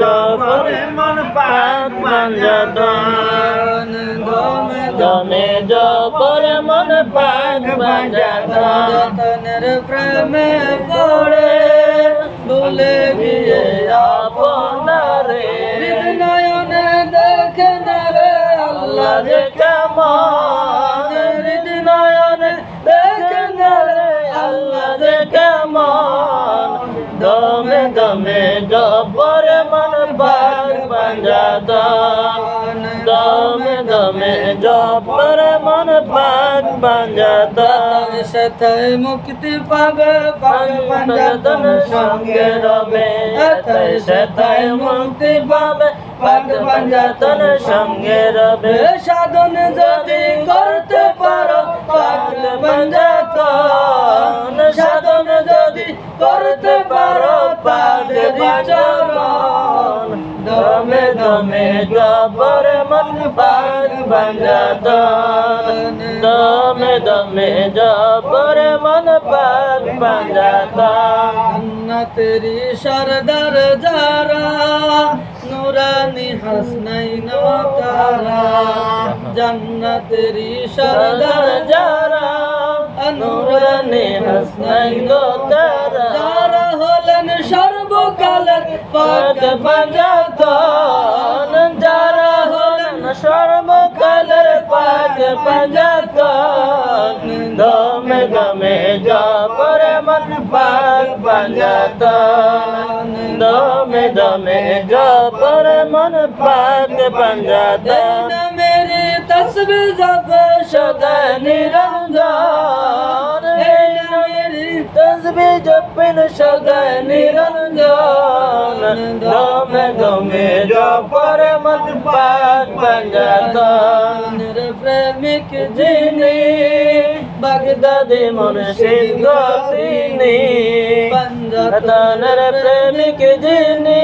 জপরে মন পাক পাঞ্জাতন দমে দমে জপরে মন পাক পাঞ্জাতন যতনের প্রেমে পড়ে ভুলে গিয়ে আপনারে হৃদনয়নে দেখেন রে আল্লাহ যে কেমন হৃদনয়নে দেখেন রে আল্লাহ যে কেমন দমে দমে জপরে মন পাক পাঞ্জাতন দমে দমে জপরে মন পাক পাঞ্জাতন সেথায় মুক্তি পাবে পাক পাঞ্জাতন সঙ্গে রবে সেথায় মুক্তি পাবে পাক পাঞ্জাতন সঙ্গে রবে সাধন যদি করতে পারো পাক পাঞ্জাতন সাধন যদি করতে পারো পাক চরণ দমে দমে জপরে মন পাক পাঞ্জাতন দমে দমে জপরে মন পাক পাঞ্জাতন জান্নাতেরি সরদার যারা নুরানি হাসনাইন তারা জান্নাতেরি সরদার যারা নুরানি হাসনাইন তারা যারা হলেন সর্বকালের পাক পাঞ্জাতন যারা হলেন সর্বকালের পাক পাঞ্জাতন দমে দমে জপরে মন পাক পাঞ্জাতন দমে দমে জপরে মন পাক পাঞ্জাতন মেরে তসবিহ জপ সদা নিরঞ্জন মেরি তসবিহ জপেন সদা নিরঞ্জন দমে দমে জপরে মন পাক পাঞ্জাতন প্রেমিক যিনি বাগদাদি মুর্শিদ গো তিনি পাঞ্জাতনের প্রেমিক যিনি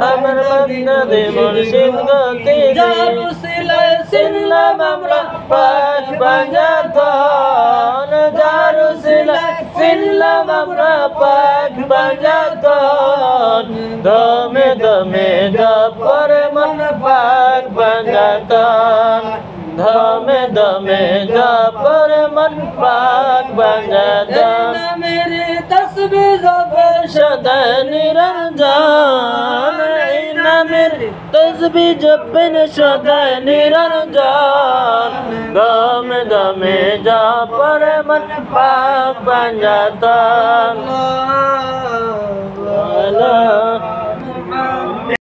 আমার বাগদাদি মুর্শিদ গো তিনি যার উসিলায় চিনলাম আমরা পাক পাঞ্জাতন যার উসিলায় চিনলাম আমরা পাক পাঞ্জাতন দমে দমে জপরে মন পাক পাঞ্জাতন দমে দমে জপরে মন পাক পাঞ্জাতন মেরে তসবিহ জপ সদা নিরঞ্জন নামের তসবিহ জপেন সদা নিরঞ্জন দমে দমে জপরে মন পাক পাঞ্জাতন